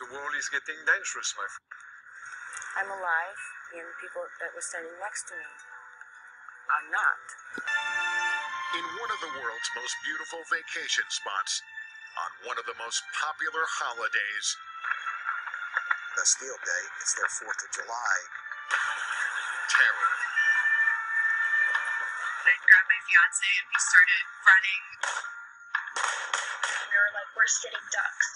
The world is getting dangerous, my friend. I'm alive, and people that were standing next to me are not. In one of the world's most beautiful vacation spots, on one of the most popular holidays, Bastille Day, it's their 4th of July, terror. I grabbed my fiance and we started running. We were like, we're sitting ducks.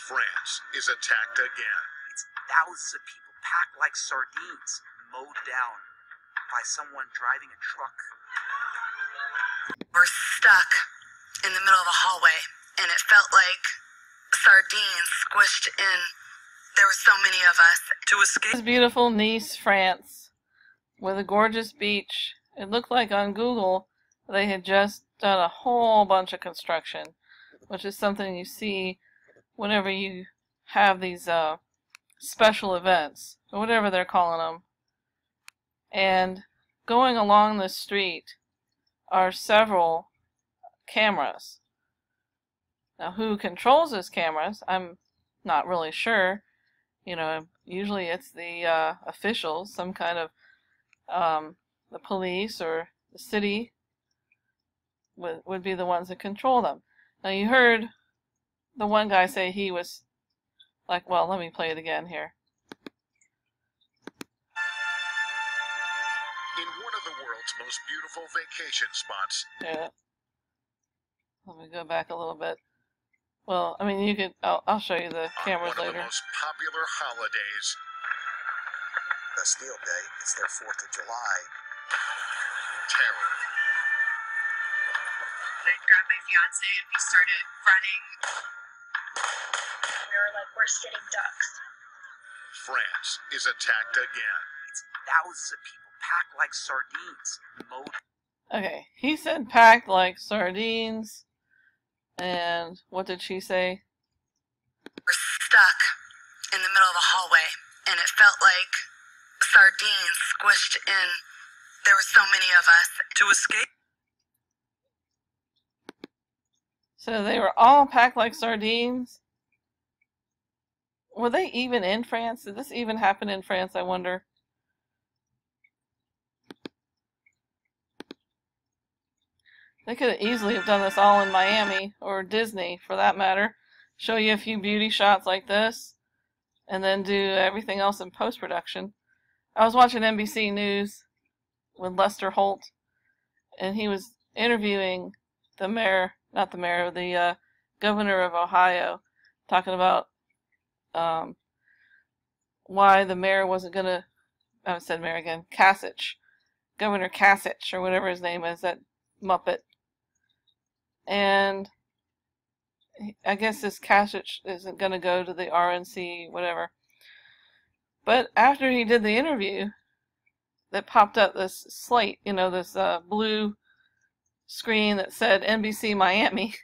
France is attacked again. It's thousands of people packed like sardines, mowed down by someone driving a truck. We're stuck in the middle of the hallway, and it felt like sardines squished in. There were so many of us. To escape. This beautiful Nice, France, with a gorgeous beach. It looked like on Google they had just done a whole bunch of construction, which is something you see whenever you have these special events, or whatever they're calling them. And going along the street are several cameras. Now, who controls those cameras, I'm not really sure. You know, usually it's the officials, some kind of the police or the city would be the ones that control them. Now, you heard the one guy say he was like, well, let me play it again here. In one of the world's most beautiful vacation spots. Yeah. Let me go back a little bit. Well, I mean, you could. I'll show you the cameras later. later. One of the most popular holidays, Bastille Day. It's their 4th of July. Terror. I grabbed my fiance and we started running. We were like, we're sitting ducks. France is attacked again. It's thousands of people packed like sardines, mowed. Okay, he said packed like sardines. And what did she say? We're stuck in the middle of the hallway, and it felt like sardines squished in. There were so many of us. To escape. So they were all packed like sardines? Were they even in France? Did this even happen in France, I wonder? They could easily have done this all in Miami, or Disney, for that matter. Show you a few beauty shots like this, and then do everything else in post-production. I was watching NBC News with Lester Holt, and he was interviewing the mayor, not the mayor, the governor of Ohio, talking about why the mayor wasn't going to, I said mayor again, Kasich, Governor Kasich, or whatever his name is, that Muppet. And I guess this Kasich isn't going to go to the RNC, whatever. But after he did the interview, that popped up this slate, you know, this blue screen that said NBC Miami.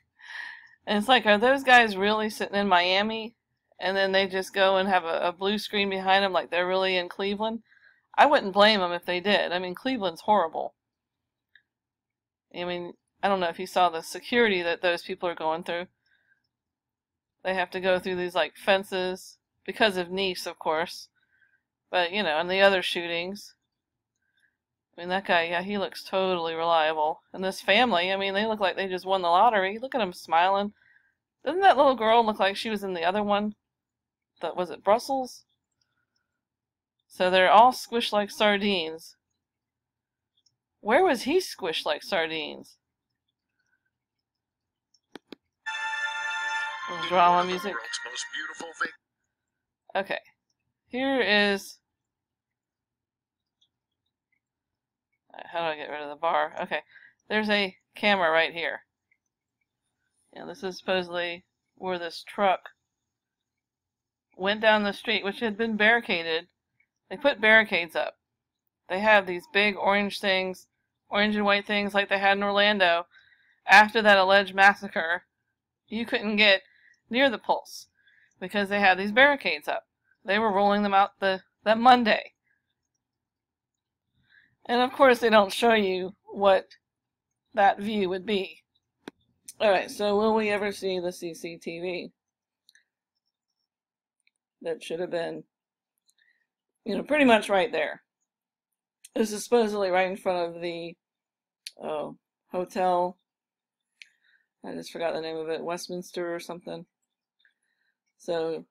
And it's like, are those guys really sitting in Miami? And then they just go and have a blue screen behind them like they're really in Cleveland? I wouldn't blame them if they did. I mean, Cleveland's horrible. I mean, I don't know if you saw the security that those people are going through. They have to go through these, like, fences, because of Nice, of course. But, you know, and the other shootings. I mean, that guy, yeah, he looks totally reliable. And this family, I mean, they look like they just won the lottery. Look at them smiling. Doesn't that little girl look like she was in the other one? That, was it Brussels? So they're all squished like sardines. Where was he squished like sardines? Little drama music. Okay. Here is... How do I get rid of the bar? Okay. There's a camera right here. And this is supposedly where this truck went down the street, which had been barricaded. They put barricades up. They have these big orange things, orange and white things like they had in Orlando. After that alleged massacre, you couldn't get near the Pulse because they had these barricades up. They were rolling them out that Monday. And of course they don't show you what that view would be. Alright, so will we ever see the CCTV? that should have been, pretty much right there. This is supposedly right in front of the hotel. I just forgot the name of it, Westminster or something. So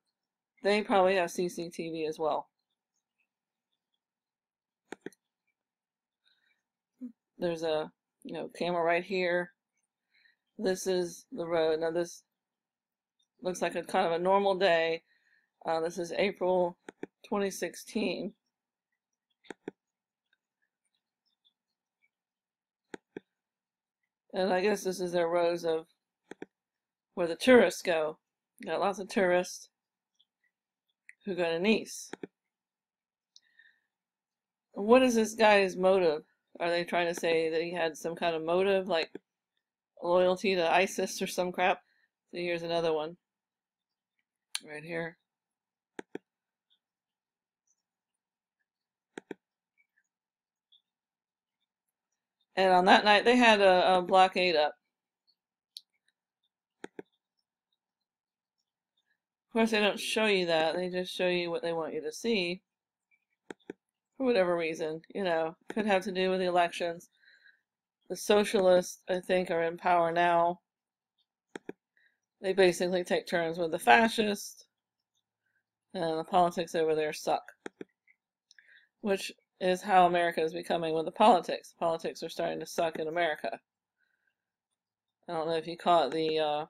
they probably have CCTV as well. There's a camera right here. This is the road. Now this looks like a kind of a normal day. This is April 2016. And I guess this is their rows of where the tourists go. Got lots of tourists who go to Nice. What is this guy's motive? Are they trying to say that he had some kind of motive, like loyalty to ISIS or some crap? So here's another one. Right here. And on that night, they had a blockade up. Of course, they don't show you that. They just show you what they want you to see. For whatever reason, could have to do with the elections. The socialists, I think, are in power now. They basically take turns with the fascists. And the politics over there suck. Which is how America is becoming with the politics. Politics are starting to suck in America. I don't know if you call it the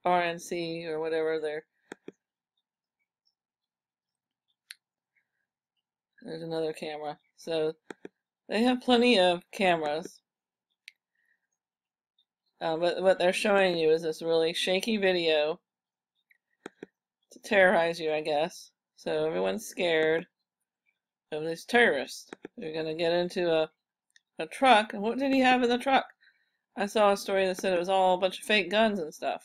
RNC or whatever. There's another camera. So they have plenty of cameras. But what they're showing you is this really shaky video to terrorize you, I guess. So everyone's scared of this terrorist. They're going to get into a truck. And what did he have in the truck? I saw a story that said it was all a bunch of fake guns and stuff.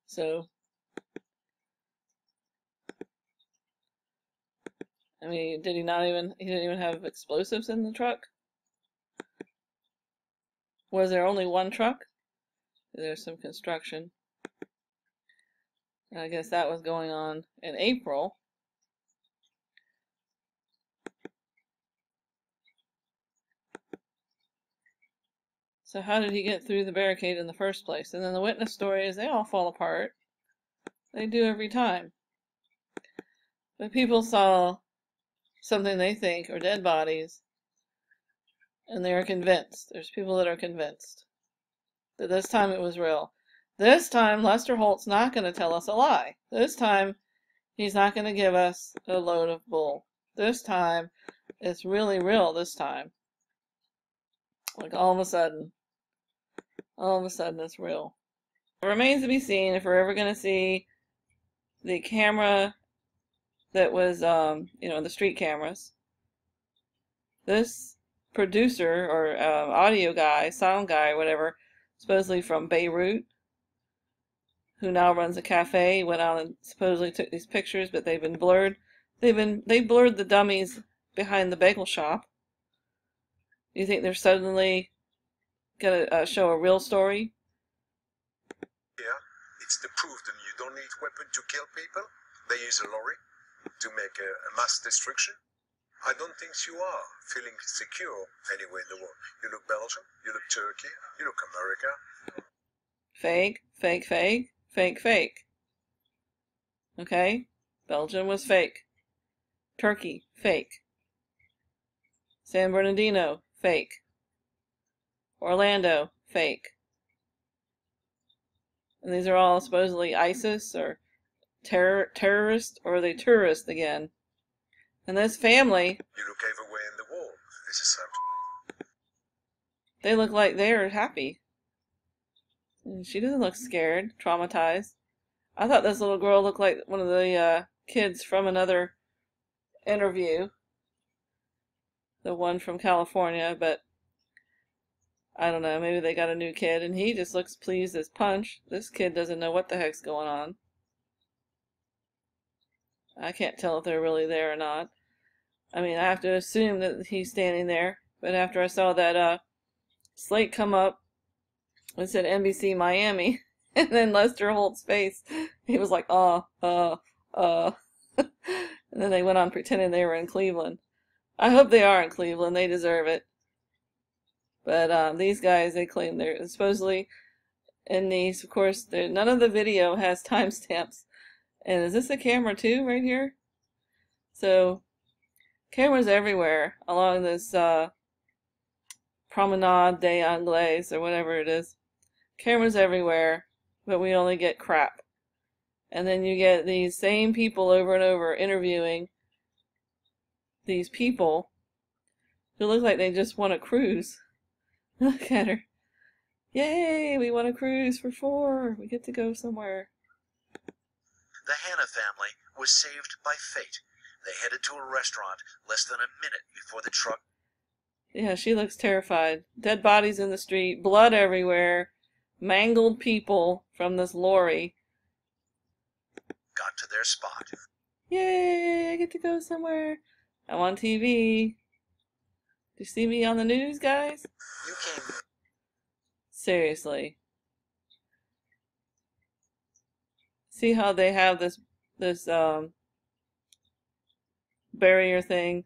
So, I mean, he didn't even have explosives in the truck? Was there only one truck? There's some construction. I guess that was going on in April. So how did he get through the barricade in the first place? And then the witness story is they all fall apart. They do every time. But people saw something they think are dead bodies, and they are convinced. There's people that are convinced that this time it was real. This time, Lester Holt's not going to tell us a lie. This time, he's not going to give us a load of bull. This time, it's really real this time. Like all of a sudden it's real. It remains to be seen if we're ever going to see the camera that was, the street cameras. This producer or audio guy, sound guy, whatever, supposedly from Beirut, who now runs a cafe, went out and supposedly took these pictures, but they've been blurred. They blurred the dummies behind the bagel shop. Do you think they're suddenly gonna show a real story? Yeah, it's the proof that you don't need weapons to kill people. They use a lorry to make a mass destruction. I don't think you are feeling secure anywhere in the world. You look Belgium, you look Turkey, you look America. Fake, fake, fake, fake, fake. Okay? Belgium was fake. Turkey, fake. San Bernardino, fake. Orlando, fake. And these are all supposedly ISIS or terrorists, or are they tourists again? And this family, You look everywhere in the world. It's the same. they look like they're happy. And she doesn't look scared, traumatized. I thought this little girl looked like one of the kids from another interview. The one from California, but I don't know, maybe they got a new kid and he just looks pleased as punch. This kid doesn't know what the heck's going on. I can't tell if they're really there or not. I mean, I have to assume that he's standing there, but after I saw that slate come up, it said NBC Miami, And then Lester Holt's face, he was like, and then they went on pretending they were in Cleveland. I hope they are in Cleveland. They deserve it. But these guys, they claim they're supposedly in these. Of course, none of the video has timestamps. And is this a camera too, right here? So, cameras everywhere along this Promenade des Anglais, or whatever it is. Cameras everywhere, but we only get crap. And then you get these same people over and over interviewing these people who look like they just want a cruise. Look at her. Yay, we want a cruise for 4. We get to go somewhere. The Hanna family was saved by fate. They headed to a restaurant less than a minute before the truck. Yeah, she looks terrified. Dead bodies in the street, blood everywhere, mangled people from this lorry. Got to their spot. Yay, I get to go somewhere. I'm on TV. Do you see me on the news, guys? You came. Seriously. See how they have this barrier thing?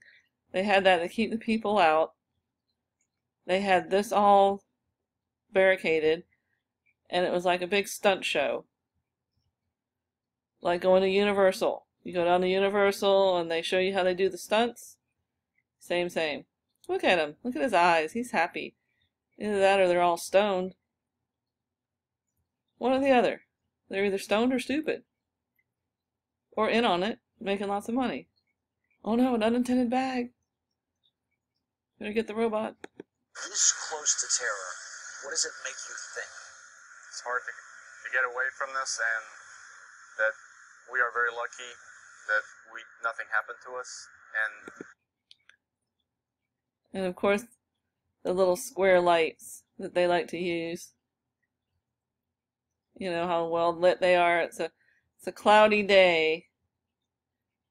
They had that to keep the people out. They had this all barricaded, and it was like a big stunt show. Like going to Universal. You go down to Universal and they show you how they do the stunts. Same. Look at him. Look at his eyes. He's happy. Either that or they're all stoned. One or the other. They're either stoned or stupid. Or in on it, making lots of money. Oh no, an unintended bag. Better get the robot. This close to terror, what does it make you think? It's hard to get away from this, and that we are very lucky that nothing happened to us. And of course, the little square lights that they like to use. You know how well lit they are. It's a cloudy day,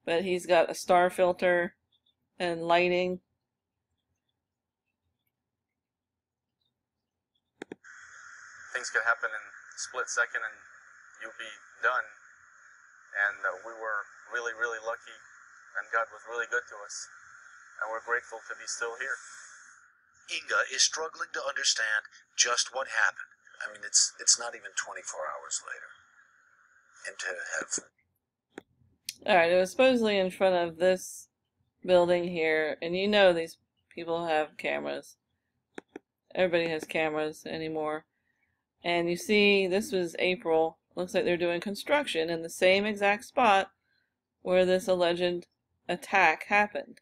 but he's got a star filter and lighting. Things could happen in a split second and you'll be done. And we were really, really lucky, and God was really good to us. And we're grateful to be still here. Inga is struggling to understand just what happened. I mean, it's not even 24 hours later. And to have... Alright, it was supposedly in front of this building here, and you know these people have cameras. Everybody has cameras anymore. And you see, this was April. Looks like they're doing construction in the same exact spot where this alleged attack happened.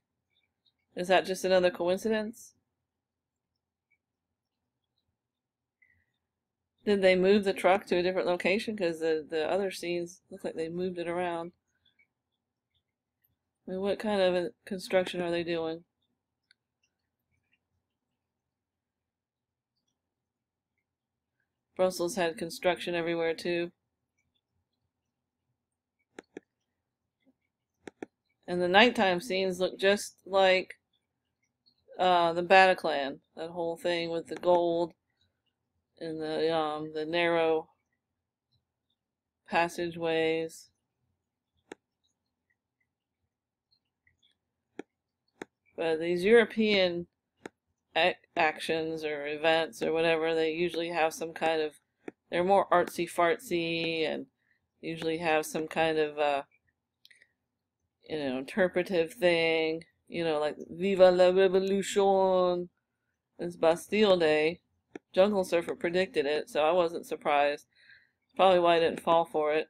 Is that just another coincidence? Did they move the truck to a different location? Because the other scenes look like they moved it around. I mean, what kind of construction are they doing? Brussels had construction everywhere too. And the nighttime scenes look just like the Bataclan. That whole thing with the gold and the narrow passageways. But these European actions or events or whatever, they usually have some kind of, they're more artsy-fartsy and usually have some kind of interpretive thing, like Viva la Revolution. It's Bastille Day. Jungle Surfer predicted it, so I wasn't surprised. Probably why I didn't fall for it.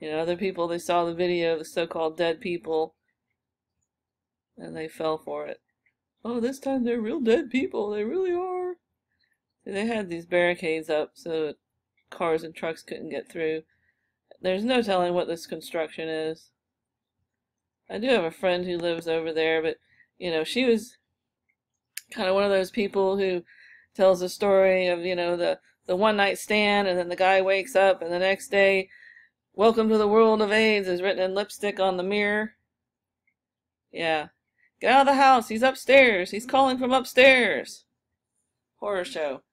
Other people, they saw the video of the so-called dead people and they fell for it. Oh, this time they're real dead people. They really are. See, they had these barricades up so that cars and trucks couldn't get through. There's no telling what this construction is. I do have a friend who lives over there, but, she was kind of one of those people who tells a story of, the one-night stand, and then the guy wakes up, and the next day, "Welcome to the world of AIDS" is written in lipstick on the mirror. Yeah. Get out of the house. He's upstairs. He's calling from upstairs. Horror show.